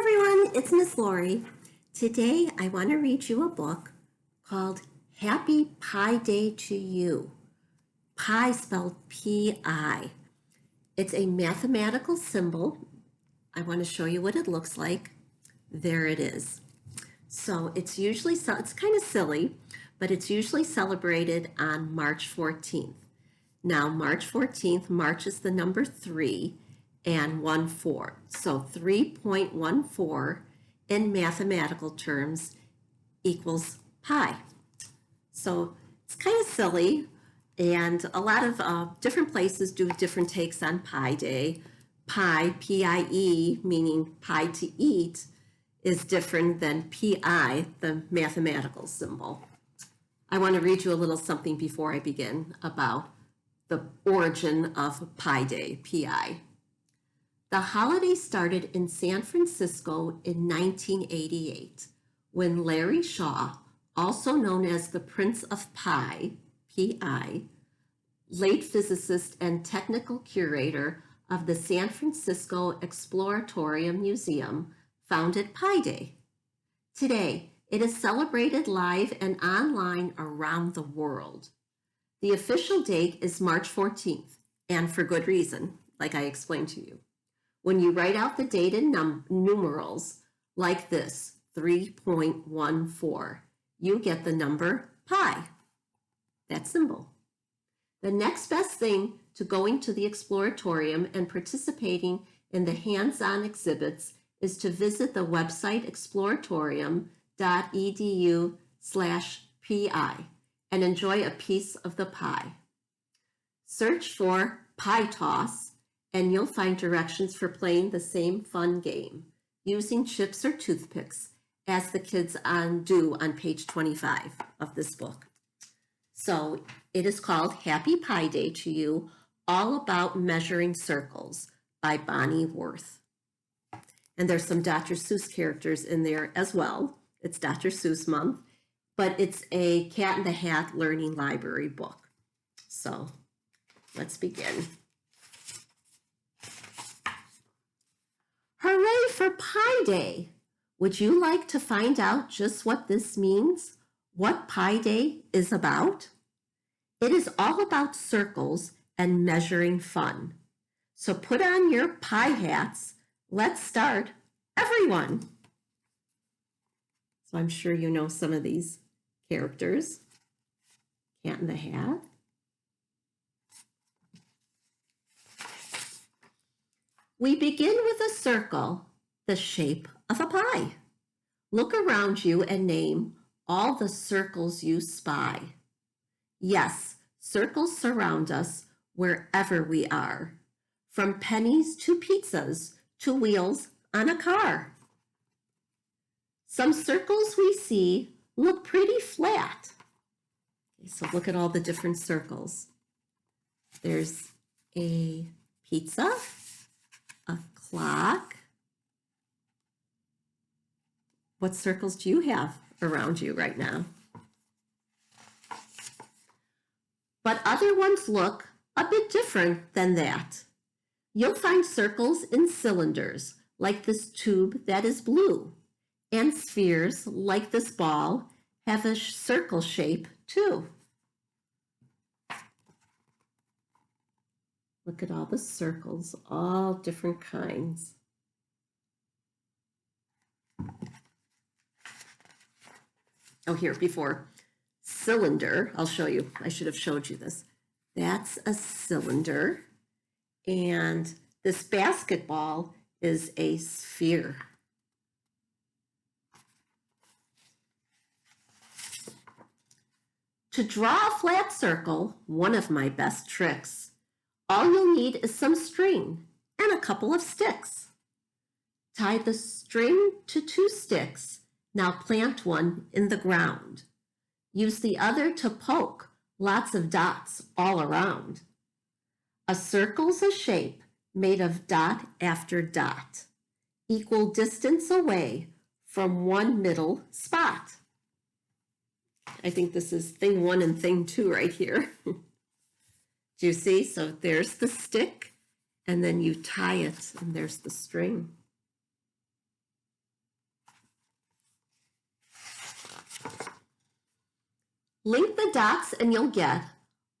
everyone, it's Miss Laurie. Today I want to read you a book called Happy Pi Day to You. Pi spelled P-I. It's a mathematical symbol. I want to show you what it looks like. There it is. So it's kind of silly, but it's usually celebrated on March 14th. Now March 14th, March is the number 3 and 14. So 3.14 in mathematical terms equals pi. So it's kind of silly, and a lot of different places do different takes on Pi Day. Pi, P-I-E, meaning pie to eat, is different than P-I, the mathematical symbol. I want to read you a little something before I begin about the origin of Pi Day, P-I. The holiday started in San Francisco in 1988 when Larry Shaw, also known as the Prince of Pi, P-I, late physicist and technical curator of the San Francisco Exploratorium Museum, founded Pi Day. Today, it is celebrated live and online around the world. The official date is March 14th, and for good reason, like I explained to you. When you write out the date in numerals, like this, 3.14, you get the number pi, that symbol. The next best thing to going to the Exploratorium and participating in the hands-on exhibits is to visit the website exploratorium.edu/pi and enjoy a piece of the pie. Search for Pie Toss and you'll find directions for playing the same fun game using chips or toothpicks as the kids do on page 25 of this book. So it is called Happy Pi Day to You, All About Measuring Circles by Bonnie Worth. And there's some Dr. Seuss characters in there as well. It's Dr. Seuss month, but it's a Cat in the Hat learning library book. So let's begin. Hooray for Pi Day! Would you like to find out just what this means? What Pi Day is about? It is all about circles and measuring fun. So put on your pi hats. Let's start, everyone. So I'm sure you know some of these characters. Cat in the Hat. We begin with a circle, the shape of a pie. Look around you and name all the circles you spy. Yes, circles surround us wherever we are, from pennies to pizzas to wheels on a car. Some circles we see look pretty flat. Okay, so look at all the different circles. There's a pizza, a clock. What circles do you have around you right now? But other ones look a bit different than that. You'll find circles in cylinders, like this tube that is blue, and spheres, like this ball, have a circle shape too. Look at all the circles, all different kinds. Oh, here, before. Cylinder, I'll show you. I should have showed you this. That's a cylinder. And this basketball is a sphere. To draw a flat circle, one of my best tricks, all you'll need is some string and a couple of sticks. Tie the string to 2 sticks. Now plant one in the ground. Use the other to poke lots of dots all around. A circle's a shape made of dot after dot, equal distance away from one middle spot. I think this is thing 1 and thing 2 right here. Do you see? So there's the stick, and then you tie it, and there's the string. Link the dots and you'll get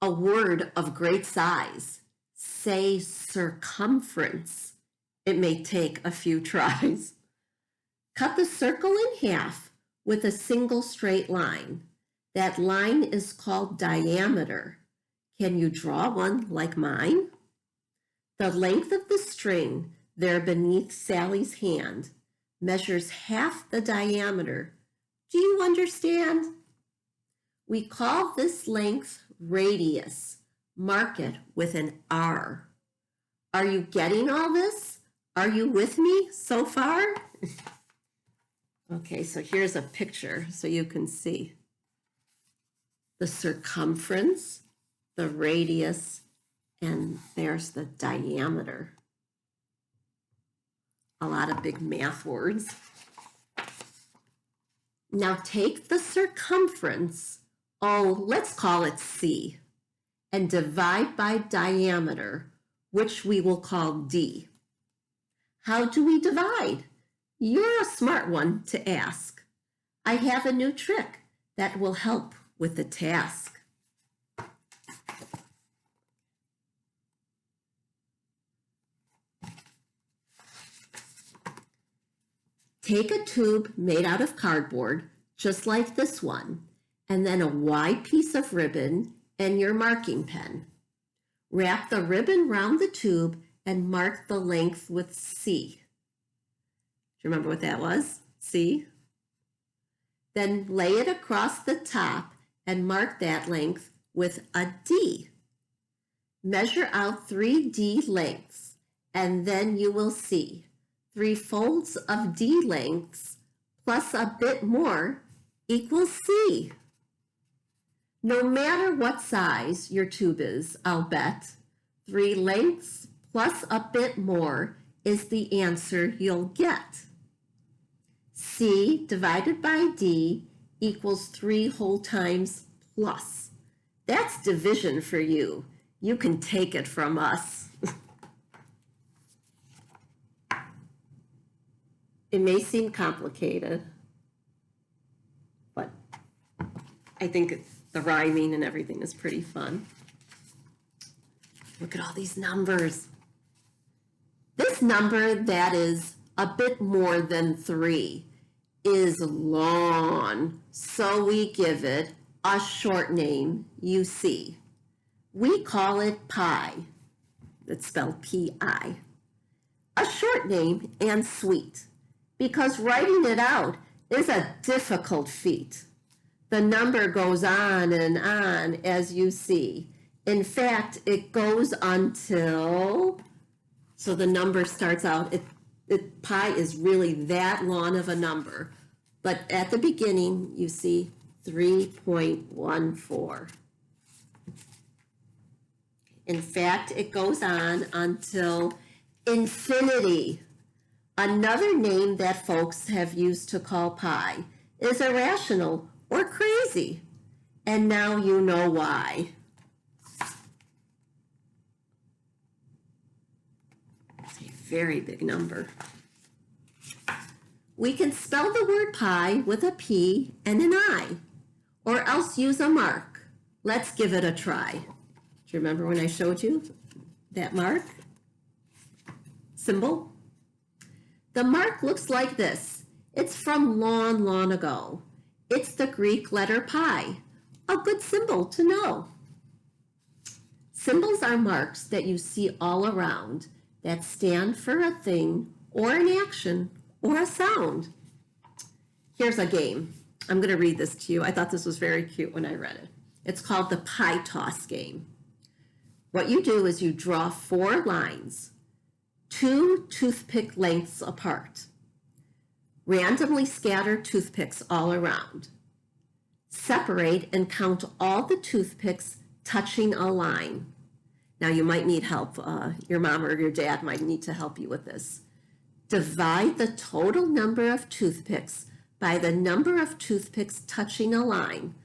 a word of great size. Say circumference. It may take a few tries. Cut the circle in half with a single straight line. That line is called diameter. Can you draw one like mine? The length of the string there beneath Sally's hand measures half the diameter. Do you understand? We call this length radius. Mark it with an R. Are you getting all this? Are you with me so far? Okay, so here's a picture so you can see the circumference, the radius, and there's the diameter. A lot of big math words. Now take the circumference, let's call it C, and divide by diameter, which we will call D. How do we divide? You're a smart one to ask. I have a new trick that will help with the task. Take a tube made out of cardboard, just like this one, and then a wide piece of ribbon and your marking pen. Wrap the ribbon round the tube and mark the length with C. Do you remember what that was? C? Then lay it across the top and mark that length with a D. Measure out 3 D lengths, and then you will see 3 folds of D lengths plus a bit more equals C. No matter what size your tube is, I'll bet, 3 lengths plus a bit more is the answer you'll get. C divided by D equals 3 whole times plus. That's division for you. You can take it from us. It may seem complicated, but I think the rhyming and everything is pretty fun. Look at all these numbers. This number that is a bit more than 3 is long, so we give it a short name, you see. We call it pi. It's spelled P-I. A short name and sweet, because writing it out is a difficult feat. The number goes on and on, as you see. In fact, it goes until, so the number starts out, pi is really that long of a number. But at the beginning, you see 3.14. In fact, it goes on until infinity. Another name that folks have used to call pi is irrational or crazy. And now you know why. It's a very big number. We can spell the word pi with a P and an I, or else use a mark. Let's give it a try. Do you remember when I showed you that mark symbol? The mark looks like this. It's from long, long ago. It's the Greek letter pi, a good symbol to know. Symbols are marks that you see all around that stand for a thing or an action or a sound. Here's a game. I'm going to read this to you. I thought this was very cute when I read it. It's called the pie toss game. What you do is you draw 4 lines, 2 toothpick lengths apart. Randomly scatter toothpicks all around. Separate and count all the toothpicks touching a line. Now you might need help. Your mom or your dad might need to help you with this. Divide the total number of toothpicks by the number of toothpicks touching a line.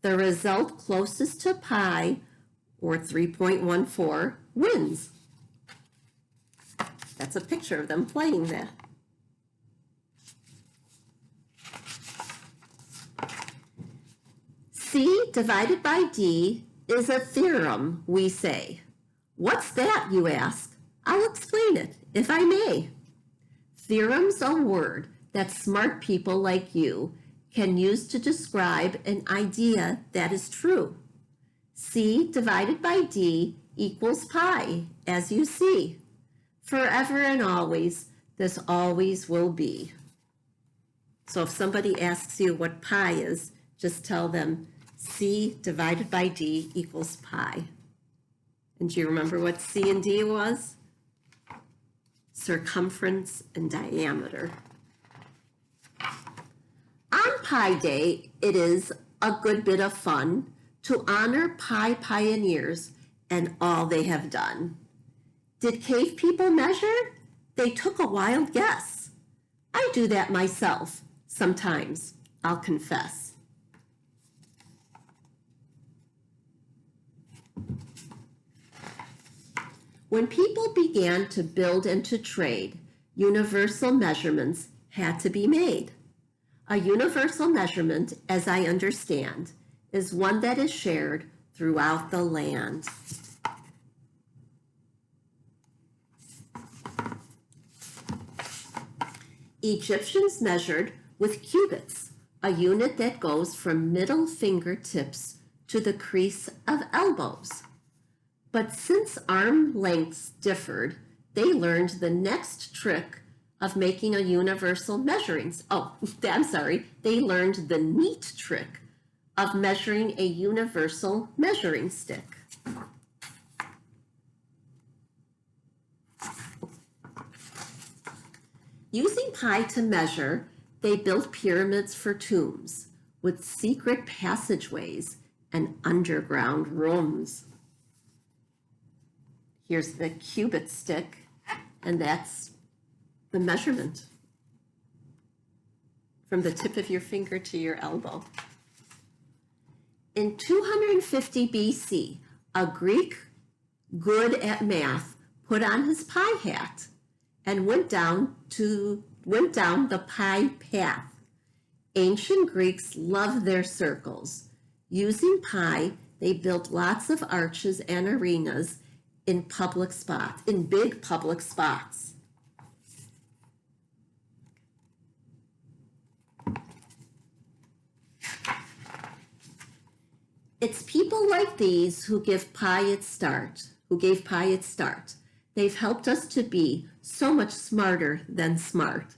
The result closest to pi, or 3.14, wins. That's a picture of them playing that. C divided by D is a theorem, we say. What's that, you ask? I'll explain it, if I may. Theorem's a word that smart people like you can use to describe an idea that is true. C divided by D equals pi, as you see. Forever and always, this always will be. So if somebody asks you what pi is, just tell them C divided by D equals pi. And do you remember what C and D was? Circumference and diameter. On Pi Day, it is a good bit of fun to honor Pi pioneers and all they have done. Did cave people measure? They took a wild guess. I do that myself, sometimes, I'll confess. When people began to build and to trade, universal measurements had to be made. A universal measurement, as I understand, is one that is shared throughout the land. Egyptians measured with cubits, a unit that goes from middle fingertips to the crease of elbows. But since arm lengths differed, they learned the next trick of making a universal measuring. They learned the neat trick of measuring a universal measuring stick. Using pi to measure, they built pyramids for tombs with secret passageways and underground rooms. Here's the cubit stick, and that's the measurement from the tip of your finger to your elbow. In 250 BC, a Greek good at math put on his pi hat and went down the pi path. Ancient Greeks loved their circles. Using pi, they built lots of arches and arenas in big public spots. It's people like these who gave pi its start. They've helped us to be so much smarter than smart.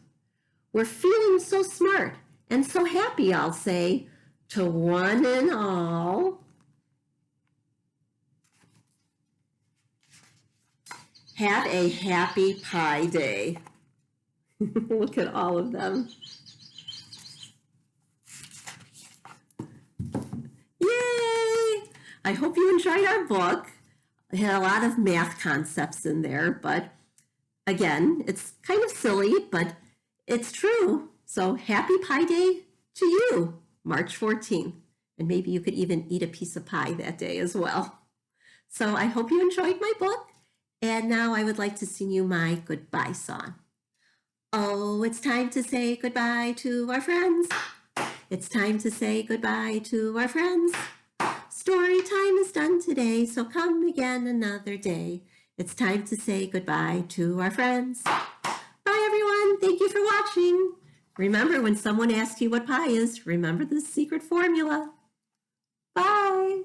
We're feeling so smart and so happy, I'll say, to one and all. Have a happy Pi Day. Look at all of them. Yay! I hope you enjoyed our book. It had a lot of math concepts in there, but again, it's kind of silly, but it's true. So happy Pi Day to you, March 14th. And maybe you could even eat a piece of pie that day as well. So I hope you enjoyed my book. And now I would like to sing you my goodbye song. Oh, it's time to say goodbye to our friends. It's time to say goodbye to our friends. Story time is done today, so come again another day. It's time to say goodbye to our friends. Bye, everyone. Thank you for watching. Remember, when someone asks you what pi is, remember the secret formula. Bye.